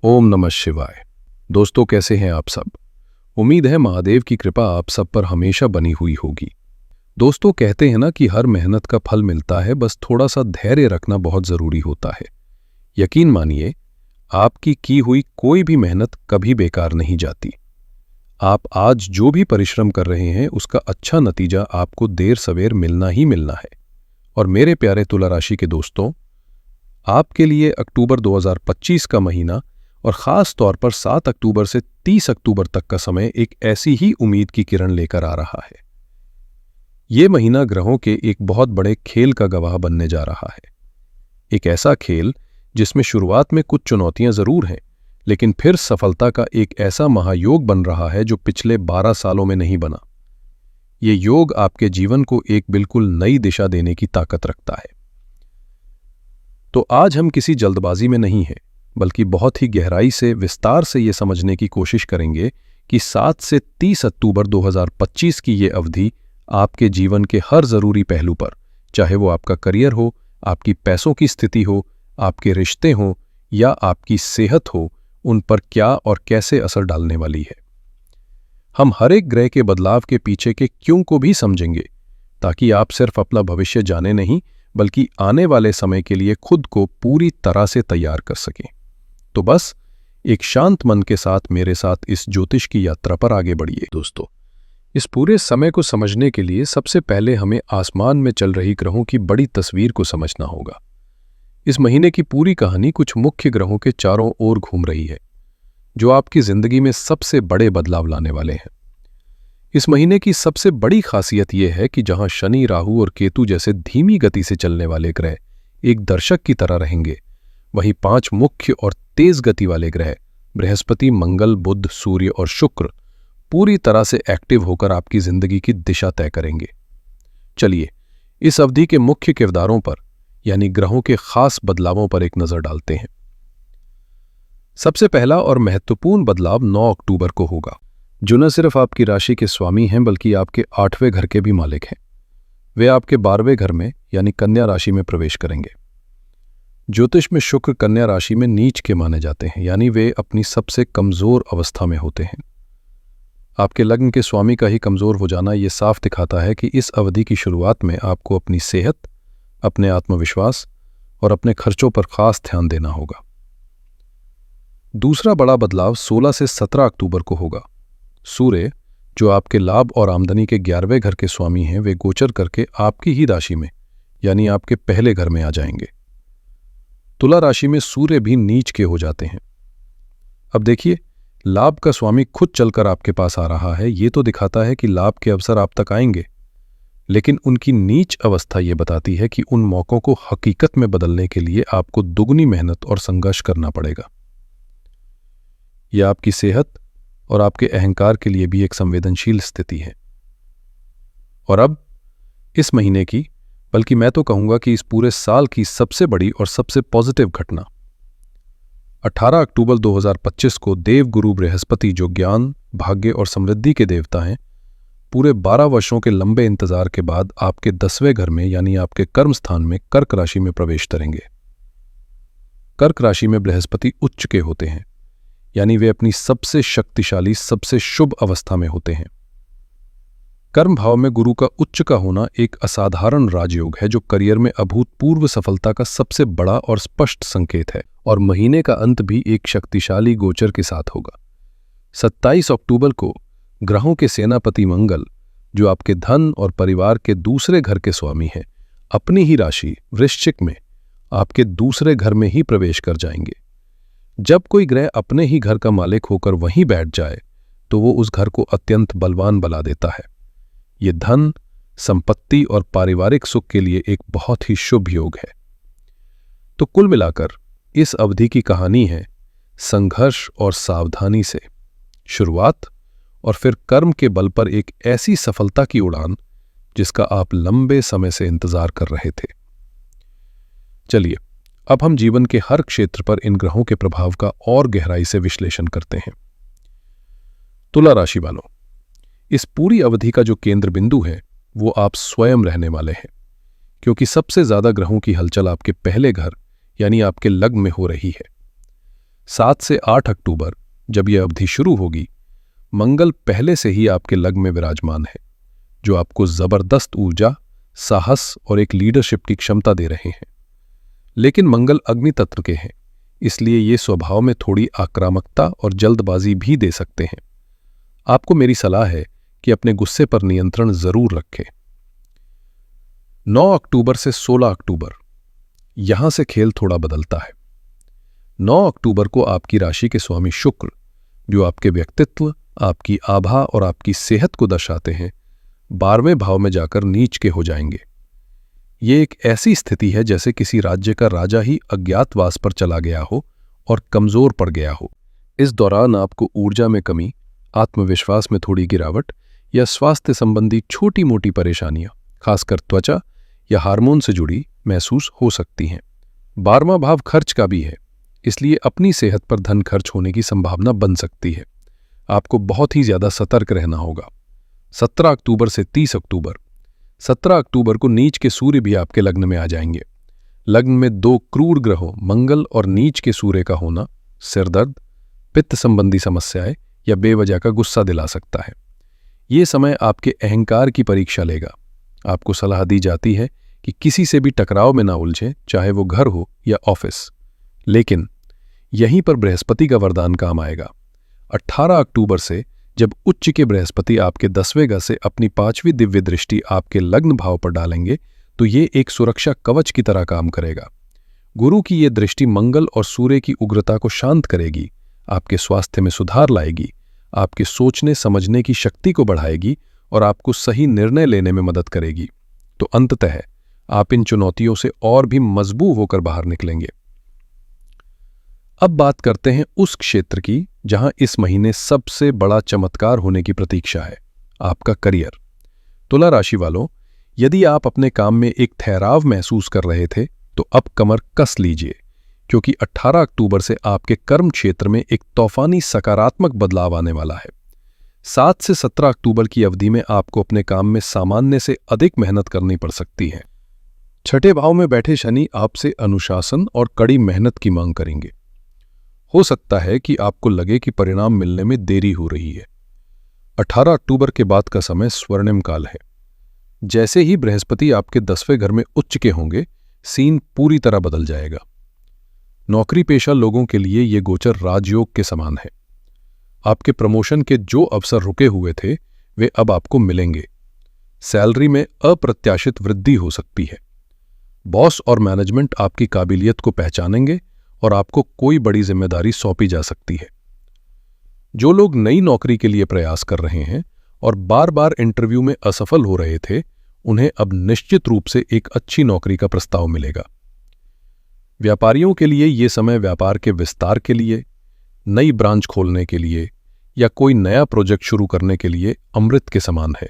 ओम नमः शिवाय। दोस्तों, कैसे हैं आप सब? उम्मीद है महादेव की कृपा आप सब पर हमेशा बनी हुई होगी। दोस्तों, कहते हैं ना कि हर मेहनत का फल मिलता है, बस थोड़ा सा धैर्य रखना बहुत जरूरी होता है। यकीन मानिए, आपकी की हुई कोई भी मेहनत कभी बेकार नहीं जाती। आप आज जो भी परिश्रम कर रहे हैं उसका अच्छा नतीजा आपको देर सवेर मिलना ही मिलना है। और मेरे प्यारे तुला राशि के दोस्तों, आपके लिए अक्टूबर 2025 का महीना और ख़ास तौर पर 7 अक्टूबर से 30 अक्टूबर तक का समय एक ऐसी ही उम्मीद की किरण लेकर आ रहा है। ये महीना ग्रहों के एक बहुत बड़े खेल का गवाह बनने जा रहा है। एक ऐसा खेल जिसमें शुरुआत में कुछ चुनौतियां जरूर हैं, लेकिन फिर सफलता का एक ऐसा महायोग बन रहा है जो पिछले 12 सालों में नहीं बना। ये योग आपके जीवन को एक बिल्कुल नई दिशा देने की ताकत रखता है। तो आज हम किसी जल्दबाजी में नहीं हैं, बल्कि बहुत ही गहराई से विस्तार से ये समझने की कोशिश करेंगे कि 7 से 30 अक्टूबर 2025 की ये अवधि आपके जीवन के हर जरूरी पहलू पर, चाहे वो आपका करियर हो, आपकी पैसों की स्थिति हो, आपके रिश्ते हों या आपकी सेहत हो, उन पर क्या और कैसे असर डालने वाली है। हम हर एक ग्रह के बदलाव के पीछे के क्यों को भी समझेंगे, ताकि आप सिर्फ अपना भविष्य जाने नहीं, बल्कि आने वाले समय के लिए खुद को पूरी तरह से तैयार कर सकें। तो बस एक शांत मन के साथ मेरे साथ इस ज्योतिष की यात्रा पर आगे बढ़िए। दोस्तों, इस पूरे समय को समझने के लिए सबसे पहले हमें आसमान में चल रही ग्रहों की बड़ी तस्वीर को समझना होगा। इस महीने की पूरी कहानी कुछ मुख्य ग्रहों के चारों ओर घूम रही है, जो आपकी जिंदगी में सबसे बड़े बदलाव लाने वाले हैं। इस महीने की सबसे बड़ी खासियत यह है कि जहां शनि, राहु और केतु जैसे धीमी गति से चलने वाले ग्रह एक दर्शक की तरह रहेंगे, वहीं 5 मुख्य और तेज गति वाले ग्रह बृहस्पति, मंगल, बुध, सूर्य और शुक्र पूरी तरह से एक्टिव होकर आपकी जिंदगी की दिशा तय करेंगे। चलिए इस अवधि के मुख्य किरदारों पर, यानी ग्रहों के खास बदलावों पर एक नजर डालते हैं। सबसे पहला और महत्वपूर्ण बदलाव 9 अक्टूबर को होगा, जो न सिर्फ आपकी राशि के स्वामी हैं, बल्कि आपके 8वें घर के भी मालिक हैं। वे आपके 12वें घर में यानी कन्या राशि में प्रवेश करेंगे। ज्योतिष में शुक्र कन्या राशि में नीच के माने जाते हैं, यानी वे अपनी सबसे कमजोर अवस्था में होते हैं। आपके लग्न के स्वामी का ही कमजोर हो जाना ये साफ दिखाता है कि इस अवधि की शुरुआत में आपको अपनी सेहत, अपने आत्मविश्वास और अपने खर्चों पर खास ध्यान देना होगा। दूसरा बड़ा बदलाव 16 से 17 अक्टूबर को होगा। सूर्य, जो आपके लाभ और आमदनी के 11वें घर के स्वामी हैं, वे गोचर करके आपकी ही राशि में यानी आपके पहले घर में आ जाएंगे। तुला राशि में सूर्य भी नीच के हो जाते हैं। अब देखिए, लाभ का स्वामी खुद चलकर आपके पास आ रहा है। ये तो दिखाता है कि लाभ के अवसर आप तक आएंगे, लेकिन उनकी नीच अवस्था ये बताती है कि उन मौकों को हकीकत में बदलने के लिए आपको दुगनी मेहनत और संघर्ष करना पड़ेगा। यह आपकी सेहत और आपके अहंकार के लिए भी एक संवेदनशील स्थिति है। और अब इस महीने की, बल्कि मैं तो कहूंगा कि इस पूरे साल की सबसे बड़ी और सबसे पॉजिटिव घटना 18 अक्टूबर 2025 को देवगुरु बृहस्पति, जो ज्ञान, भाग्य और समृद्धि के देवता हैं, पूरे 12 वर्षों के लंबे इंतजार के बाद आपके 10वें घर में यानी आपके कर्म स्थान में कर्क राशि में प्रवेश करेंगे। कर्क राशि में बृहस्पति उच्च के होते हैं, यानी वे अपनी सबसे शक्तिशाली, सबसे शुभ अवस्था में होते हैं। कर्म भाव में गुरु का उच्च का होना एक असाधारण राजयोग है, जो करियर में अभूतपूर्व सफलता का सबसे बड़ा और स्पष्ट संकेत है। और महीने का अंत भी एक शक्तिशाली गोचर के साथ होगा। 27 अक्टूबर को ग्रहों के सेनापति मंगल, जो आपके धन और परिवार के दूसरे घर के स्वामी हैं, अपनी ही राशि वृश्चिक में आपके दूसरे घर में ही प्रवेश कर जाएंगे। जब कोई ग्रह अपने ही घर का मालिक होकर वहीं बैठ जाए, तो वो उस घर को अत्यंत बलवान बना देता है। ये धन, संपत्ति और पारिवारिक सुख के लिए एक बहुत ही शुभ योग है। तो कुल मिलाकर इस अवधि की कहानी है संघर्ष और सावधानी से शुरुआत, और फिर कर्म के बल पर एक ऐसी सफलता की उड़ान जिसका आप लंबे समय से इंतजार कर रहे थे। चलिए अब हम जीवन के हर क्षेत्र पर इन ग्रहों के प्रभाव का और गहराई से विश्लेषण करते हैं। तुला राशि वालों, इस पूरी अवधि का जो केंद्र बिंदु है वो आप स्वयं रहने वाले हैं, क्योंकि सबसे ज्यादा ग्रहों की हलचल आपके पहले घर यानी आपके लग्न में हो रही है। 7 से 8 अक्टूबर जब यह अवधि शुरू होगी, मंगल पहले से ही आपके लग्न में विराजमान है, जो आपको जबरदस्त ऊर्जा, साहस और एक लीडरशिप की क्षमता दे रहे हैं। लेकिन मंगल अग्नि तत्व के हैं, इसलिए ये स्वभाव में थोड़ी आक्रामकता और जल्दबाजी भी दे सकते हैं। आपको मेरी सलाह है कि अपने गुस्से पर नियंत्रण जरूर रखें। 9 अक्टूबर से 16 अक्टूबर यहां से खेल थोड़ा बदलता है। 9 अक्टूबर को आपकी राशि के स्वामी शुक्र, जो आपके व्यक्तित्व, आपकी आभा और आपकी सेहत को दर्शाते हैं, 12वें भाव में जाकर नीच के हो जाएंगे। ये एक ऐसी स्थिति है जैसे किसी राज्य का राजा ही अज्ञातवास पर चला गया हो और कमजोर पड़ गया हो। इस दौरान आपको ऊर्जा में कमी, आत्मविश्वास में थोड़ी गिरावट या स्वास्थ्य संबंधी छोटी मोटी परेशानियां, खासकर त्वचा या हार्मोन से जुड़ी, महसूस हो सकती हैं। 12वां भाव खर्च का भी है, इसलिए अपनी सेहत पर धन खर्च होने की संभावना बन सकती है। आपको बहुत ही ज्यादा सतर्क रहना होगा। 17 अक्टूबर से 30 अक्टूबर 17 अक्टूबर को नीच के सूर्य भी आपके लग्न में आ जाएंगे। लग्न में 2 क्रूर ग्रहों मंगल और नीच के सूर्य का होना सिरदर्द, पित्त संबंधी समस्याएं या बेवजह का गुस्सा दिला सकता है। ये समय आपके अहंकार की परीक्षा लेगा। आपको सलाह दी जाती है कि किसी से भी टकराव में ना उलझें, चाहे वो घर हो या ऑफिस। लेकिन यहीं पर बृहस्पति का वरदान काम आएगा। 18 अक्टूबर से जब उच्च के बृहस्पति आपके 10वें घर से अपनी 5वीं दिव्य दृष्टि आपके लग्न भाव पर डालेंगे, तो ये एक सुरक्षा कवच की तरह काम करेगा। गुरु की ये दृष्टि मंगल और सूर्य की उग्रता को शांत करेगी, आपके स्वास्थ्य में सुधार लाएगी, आपके सोचने समझने की शक्ति को बढ़ाएगी और आपको सही निर्णय लेने में मदद करेगी। तो अंततः आप इन चुनौतियों से और भी मजबूत होकर बाहर निकलेंगे। अब बात करते हैं उस क्षेत्र की जहां इस महीने सबसे बड़ा चमत्कार होने की प्रतीक्षा है, आपका करियर। तुला राशि वालों, यदि आप अपने काम में एक ठहराव महसूस कर रहे थे, तो अब कमर कस लीजिए, क्योंकि 18 अक्टूबर से आपके कर्म क्षेत्र में एक तूफानी सकारात्मक बदलाव आने वाला है। 7 से 17 अक्टूबर की अवधि में आपको अपने काम में सामान्य से अधिक मेहनत करनी पड़ सकती है। 6ठे भाव में बैठे शनि आपसे अनुशासन और कड़ी मेहनत की मांग करेंगे। हो सकता है कि आपको लगे कि परिणाम मिलने में देरी हो रही है। 18 अक्टूबर के बाद का समय स्वर्णिम काल है। जैसे ही बृहस्पति आपके 10वें घर में उच्च के होंगे, सीन पूरी तरह बदल जाएगा। नौकरी पेशा लोगों के लिए ये गोचर राजयोग के समान है। आपके प्रमोशन के जो अवसर रुके हुए थे, वे अब आपको मिलेंगे। सैलरी में अप्रत्याशित वृद्धि हो सकती है। बॉस और मैनेजमेंट आपकी काबिलियत को पहचानेंगे और आपको कोई बड़ी जिम्मेदारी सौंपी जा सकती है। जो लोग नई नौकरी के लिए प्रयास कर रहे हैं और बार बार इंटरव्यू में असफल हो रहे थे, उन्हें अब निश्चित रूप से एक अच्छी नौकरी का प्रस्ताव मिलेगा। व्यापारियों के लिए ये समय व्यापार के विस्तार के लिए, नई ब्रांच खोलने के लिए या कोई नया प्रोजेक्ट शुरू करने के लिए अमृत के समान है।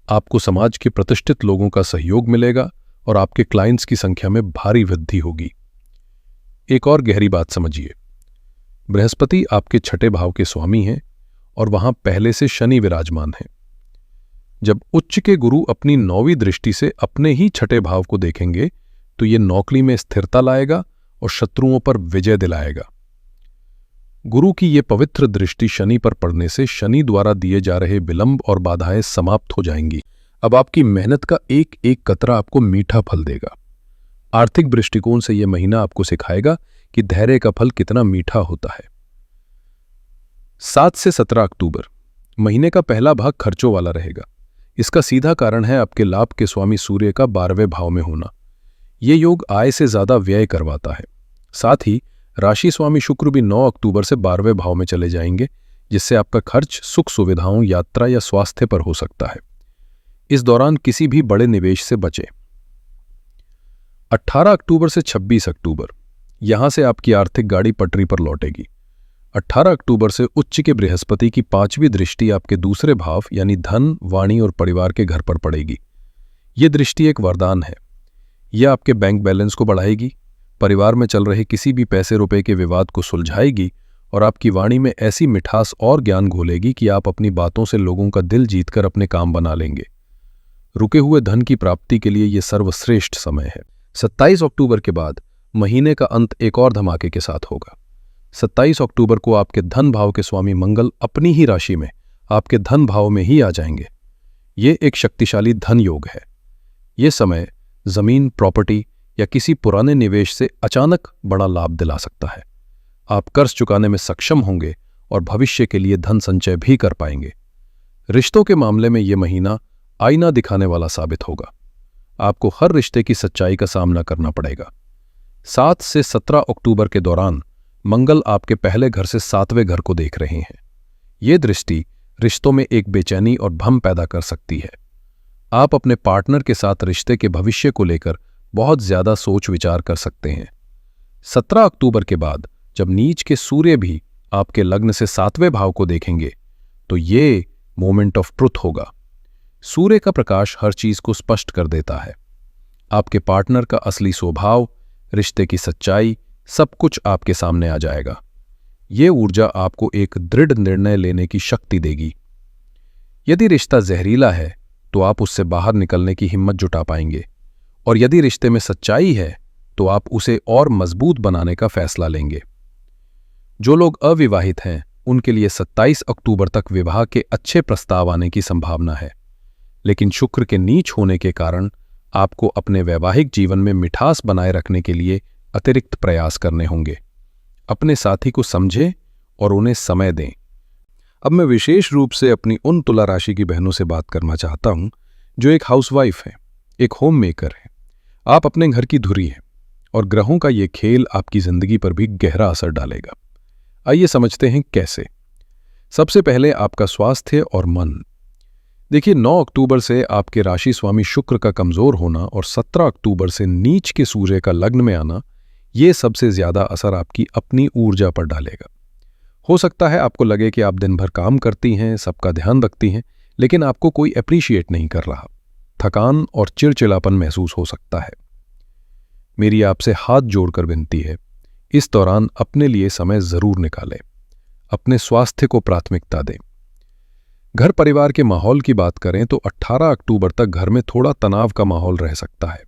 आपको समाज के प्रतिष्ठित लोगों का सहयोग मिलेगा और आपके क्लाइंट्स की संख्या में भारी वृद्धि होगी। एक और गहरी बात समझिए, बृहस्पति आपके 6ठे भाव के स्वामी हैं और वहां पहले से शनि विराजमान है। जब उच्च के गुरु अपनी 9वीं दृष्टि से अपने ही 6ठे भाव को देखेंगे, तो ये नौकरी में स्थिरता लाएगा और शत्रुओं पर विजय दिलाएगा। गुरु की ये पवित्र दृष्टि शनि पर पड़ने से शनि द्वारा दिए जा रहे विलंब और बाधाएं समाप्त हो जाएंगी। अब आपकी मेहनत का एक एक कतरा आपको मीठा फल देगा। आर्थिक दृष्टिकोण से यह महीना आपको सिखाएगा कि धैर्य का फल कितना मीठा होता है। 7 से 17 अक्टूबर महीने का पहला भाग खर्चों वाला रहेगा। इसका सीधा कारण है आपके लाभ के स्वामी सूर्य का 12वें भाव में होना। ये योग आय से ज्यादा व्यय करवाता है। साथ ही राशि स्वामी शुक्र भी 9 अक्टूबर से 12वें भाव में चले जाएंगे, जिससे आपका खर्च सुख सुविधाओं, यात्रा या स्वास्थ्य पर हो सकता है। इस दौरान किसी भी बड़े निवेश से बचें। 18 अक्टूबर से 26 अक्टूबर यहां से आपकी आर्थिक गाड़ी पटरी पर लौटेगी। 18 अक्टूबर से उच्च के बृहस्पति की 5वीं दृष्टि आपके दूसरे भाव यानी धन, वाणी और परिवार के घर पर पड़ेगी। यह दृष्टि एक वरदान है। यह आपके बैंक बैलेंस को बढ़ाएगी, परिवार में चल रहे किसी भी पैसे रुपए के विवाद को सुलझाएगी और आपकी वाणी में ऐसी मिठास और ज्ञान घोलेगी कि आप अपनी बातों से लोगों का दिल जीतकर अपने काम बना लेंगे। रुके हुए धन की प्राप्ति के लिए यह सर्वश्रेष्ठ समय है। 27 अक्टूबर के बाद महीने का अंत एक और धमाके के साथ होगा। 27 अक्टूबर को आपके धन भाव के स्वामी मंगल अपनी ही राशि में आपके धन भाव में ही आ जाएंगे। ये एक शक्तिशाली धन योग है। ये समय जमीन, प्रॉपर्टी या किसी पुराने निवेश से अचानक बड़ा लाभ दिला सकता है। आप कर्ज चुकाने में सक्षम होंगे और भविष्य के लिए धन संचय भी कर पाएंगे। रिश्तों के मामले में यह महीना आईना दिखाने वाला साबित होगा। आपको हर रिश्ते की सच्चाई का सामना करना पड़ेगा। 7 से 17 अक्टूबर के दौरान मंगल आपके पहले घर से 7वें घर को देख रहे हैं। ये दृष्टि रिश्तों में एक बेचैनी और भ्रम पैदा कर सकती है। आप अपने पार्टनर के साथ रिश्ते के भविष्य को लेकर बहुत ज्यादा सोच विचार कर सकते हैं। 17 अक्टूबर के बाद जब नीच के सूर्य भी आपके लग्न से 7वें भाव को देखेंगे तो ये मोमेंट ऑफ ट्रुथ होगा। सूर्य का प्रकाश हर चीज को स्पष्ट कर देता है। आपके पार्टनर का असली स्वभाव, रिश्ते की सच्चाई, सब कुछ आपके सामने आ जाएगा। ये ऊर्जा आपको एक दृढ़ निर्णय लेने की शक्ति देगी। यदि रिश्ता जहरीला है तो आप उससे बाहर निकलने की हिम्मत जुटा पाएंगे, और यदि रिश्ते में सच्चाई है तो आप उसे और मजबूत बनाने का फैसला लेंगे। जो लोग अविवाहित हैं उनके लिए 27 अक्टूबर तक विवाह के अच्छे प्रस्ताव आने की संभावना है, लेकिन शुक्र के नीच होने के कारण आपको अपने वैवाहिक जीवन में मिठास बनाए रखने के लिए अतिरिक्त प्रयास करने होंगे। अपने साथी को समझें और उन्हें समय दें। अब मैं विशेष रूप से अपनी उन तुला राशि की बहनों से बात करना चाहता हूं जो एक हाउसवाइफ है, एक होम मेकर है। आप अपने घर की धुरी हैं और ग्रहों का ये खेल आपकी जिंदगी पर भी गहरा असर डालेगा। आइए समझते हैं कैसे। सबसे पहले आपका स्वास्थ्य और मन। देखिए, 9 अक्टूबर से आपके राशि स्वामी शुक्र का कमजोर होना और 17 अक्टूबर से नीच के सूर्य का लग्न में आना, ये सबसे ज्यादा असर आपकी अपनी ऊर्जा पर डालेगा। हो सकता है आपको लगे कि आप दिन भर काम करती हैं, सबका ध्यान रखती हैं, लेकिन आपको कोई अप्रिशिएट नहीं कर रहा। थकान और चिड़चिड़ापन महसूस हो सकता है। मेरी आपसे हाथ जोड़कर विनती है, इस दौरान अपने लिए समय जरूर निकालें। अपने स्वास्थ्य को प्राथमिकता दें। घर परिवार के माहौल की बात करें तो 18 अक्टूबर तक घर में थोड़ा तनाव का माहौल रह सकता है।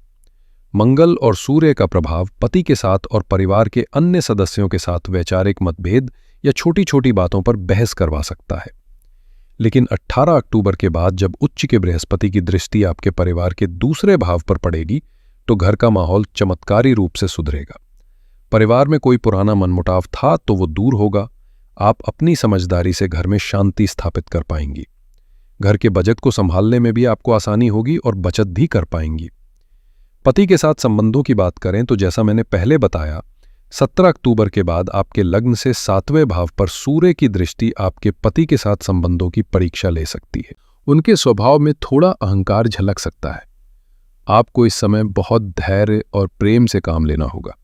मंगल और सूर्य का प्रभाव पति के साथ और परिवार के अन्य सदस्यों के साथ वैचारिक मतभेद या छोटी छोटी बातों पर बहस करवा सकता है। लेकिन 18 अक्टूबर के बाद जब उच्च के बृहस्पति की दृष्टि आपके परिवार के दूसरे भाव पर पड़ेगी तो घर का माहौल चमत्कारी रूप से सुधरेगा। परिवार में कोई पुराना मनमुटाव था तो वो दूर होगा। आप अपनी समझदारी से घर में शांति स्थापित कर पाएंगी। घर के बजट को संभालने में भी आपको आसानी होगी और बचत भी कर पाएंगी। पति के साथ संबंधों की बात करें तो जैसा मैंने पहले बताया, 17 अक्टूबर के बाद आपके लग्न से 7वें भाव पर सूर्य की दृष्टि आपके पति के साथ संबंधों की परीक्षा ले सकती है। उनके स्वभाव में थोड़ा अहंकार झलक सकता है। आपको इस समय बहुत धैर्य और प्रेम से काम लेना होगा।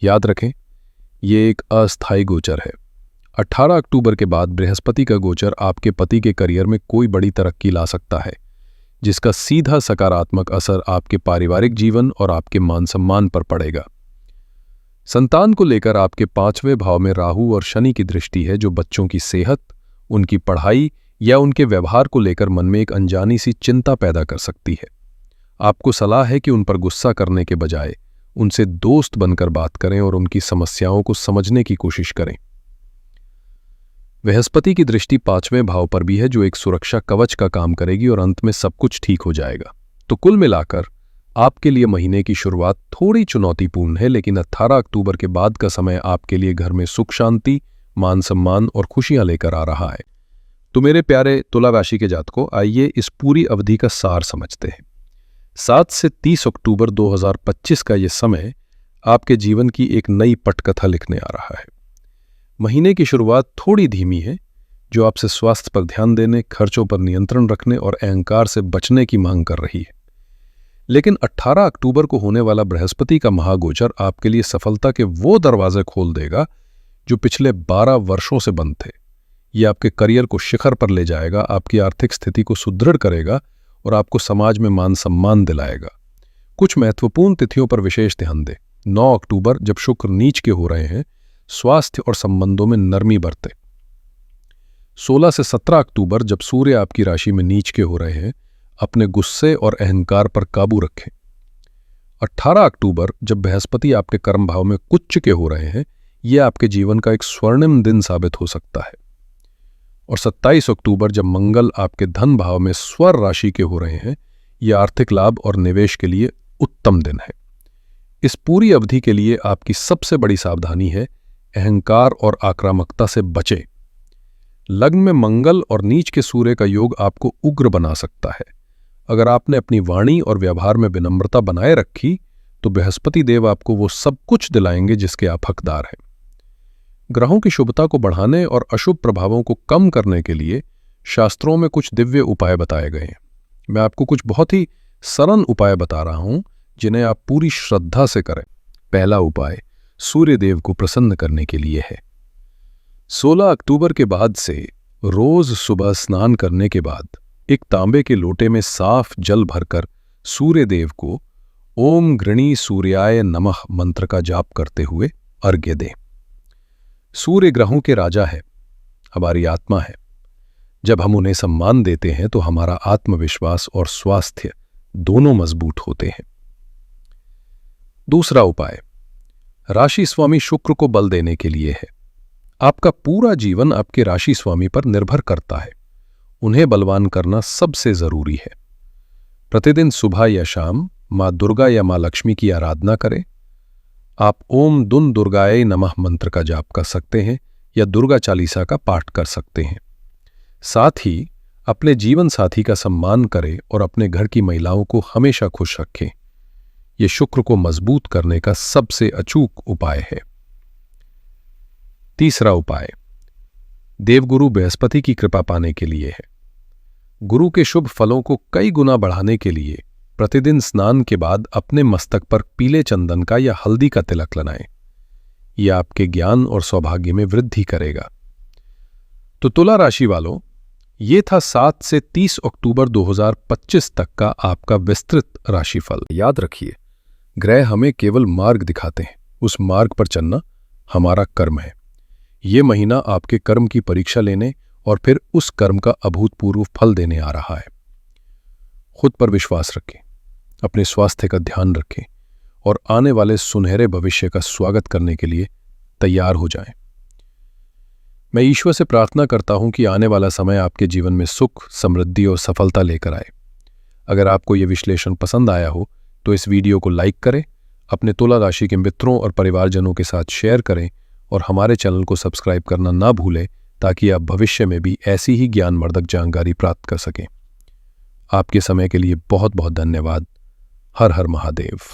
याद रखें, ये एक अस्थायी गोचर है। 18 अक्टूबर के बाद बृहस्पति का गोचर आपके पति के करियर में कोई बड़ी तरक्की ला सकता है, जिसका सीधा सकारात्मक असर आपके पारिवारिक जीवन और आपके मान सम्मान पर पड़ेगा। संतान को लेकर आपके 5वें भाव में राहु और शनि की दृष्टि है, जो बच्चों की सेहत, उनकी पढ़ाई या उनके व्यवहार को लेकर मन में एक अनजानी सी चिंता पैदा कर सकती है। आपको सलाह है कि उन पर गुस्सा करने के बजाय उनसे दोस्त बनकर बात करें और उनकी समस्याओं को समझने की कोशिश करें। बृहस्पति की दृष्टि 5वें भाव पर भी है, जो एक सुरक्षा कवच का काम करेगी और अंत में सब कुछ ठीक हो जाएगा। तो कुल मिलाकर आपके लिए महीने की शुरुआत थोड़ी चुनौतीपूर्ण है, लेकिन 18 अक्टूबर के बाद का समय आपके लिए घर में सुख शांति, मान सम्मान और खुशियां लेकर आ रहा है। तो मेरे प्यारे तुला राशि के जातकों, आइए इस पूरी अवधि का सार समझते हैं। 7 से 30 अक्टूबर 2025 का यह समय आपके जीवन की एक नई पटकथा लिखने आ रहा है। महीने की शुरुआत थोड़ी धीमी है, जो आपसे स्वास्थ्य पर ध्यान देने, खर्चों पर नियंत्रण रखने और अहंकार से बचने की मांग कर रही है। लेकिन 18 अक्टूबर को होने वाला बृहस्पति का महागोचर आपके लिए सफलता के वो दरवाजे खोल देगा जो पिछले 12 वर्षों से बंद थे। ये आपके करियर को शिखर पर ले जाएगा, आपकी आर्थिक स्थिति को सुदृढ़ करेगा और आपको समाज में मान सम्मान दिलाएगा। कुछ महत्वपूर्ण तिथियों पर विशेष ध्यान दें। 9 अक्टूबर जब शुक्र नीच के हो रहे हैं, स्वास्थ्य और संबंधों में नरमी बरतें। 16 से 17 अक्टूबर जब सूर्य आपकी राशि में नीच के हो रहे हैं, अपने गुस्से और अहंकार पर काबू रखें। 18 अक्टूबर जब बृहस्पति आपके कर्म भाव में कुच्च के हो रहे हैं, ये आपके जीवन का एक स्वर्णिम दिन साबित हो सकता है। और 27 अक्टूबर जब मंगल आपके धन भाव में स्वर राशि के हो रहे हैं, यह आर्थिक लाभ और निवेश के लिए उत्तम दिन है। इस पूरी अवधि के लिए आपकी सबसे बड़ी सावधानी है अहंकार और आक्रामकता से बचें। लग्न में मंगल और नीच के सूर्य का योग आपको उग्र बना सकता है। अगर आपने अपनी वाणी और व्यवहार में विनम्रता बनाए रखी तो बृहस्पति देव आपको वो सब कुछ दिलाएंगे जिसके आप हकदार हैं। ग्रहों की शुभता को बढ़ाने और अशुभ प्रभावों को कम करने के लिए शास्त्रों में कुछ दिव्य उपाय बताए गए हैं। मैं आपको कुछ बहुत ही सरल उपाय बता रहा हूं जिन्हें आप पूरी श्रद्धा से करें। पहला उपाय सूर्य देव को प्रसन्न करने के लिए है। 16 अक्टूबर के बाद से रोज सुबह स्नान करने के बाद एक तांबे के लोटे में साफ जल भरकर सूर्य देव को ओम गृणी सूर्याय नमः मंत्र का जाप करते हुए अर्घ्य दें। सूर्य ग्रहों के राजा है, हमारी आत्मा है। जब हम उन्हें सम्मान देते हैं तो हमारा आत्मविश्वास और स्वास्थ्य दोनों मजबूत होते हैं। दूसरा उपाय राशि स्वामी शुक्र को बल देने के लिए है। आपका पूरा जीवन आपके राशि स्वामी पर निर्भर करता है। उन्हें बलवान करना सबसे जरूरी है। प्रतिदिन सुबह या शाम मां दुर्गा या मां लक्ष्मी की आराधना करें। आप ओम दुन दुर्गाय नमः मंत्र का जाप कर सकते हैं या दुर्गा चालीसा का पाठ कर सकते हैं। साथ ही अपने जीवन साथी का सम्मान करें और अपने घर की महिलाओं को हमेशा खुश रखें। यह शुक्र को मजबूत करने का सबसे अचूक उपाय है। तीसरा उपाय देवगुरु बृहस्पति की कृपा पाने के लिए है। गुरु के शुभ फलों को कई गुना बढ़ाने के लिए प्रतिदिन स्नान के बाद अपने मस्तक पर पीले चंदन का या हल्दी का तिलक लगाएं। यह आपके ज्ञान और सौभाग्य में वृद्धि करेगा। तो तुला राशि वालों, ये था 7 से 30 अक्टूबर 2025 तक का आपका विस्तृत राशिफल। याद रखिए, ग्रह हमें केवल मार्ग दिखाते हैं, उस मार्ग पर चलना हमारा कर्म है। ये महीना आपके कर्म की परीक्षा लेने और फिर उस कर्म का अभूतपूर्व फल देने आ रहा है। खुद पर विश्वास रखें, अपने स्वास्थ्य का ध्यान रखें और आने वाले सुनहरे भविष्य का स्वागत करने के लिए तैयार हो जाएं। मैं ईश्वर से प्रार्थना करता हूं कि आने वाला समय आपके जीवन में सुख, समृद्धि और सफलता लेकर आए। अगर आपको यह विश्लेषण पसंद आया हो तो इस वीडियो को लाइक करें, अपने तुला राशि के मित्रों और परिवारजनों के साथ शेयर करें और हमारे चैनल को सब्सक्राइब करना ना भूलें ताकि आप भविष्य में भी ऐसी ही ज्ञानवर्धक जानकारी प्राप्त कर सकें। आपके समय के लिए बहुत बहुत धन्यवाद। हर हर महादेव।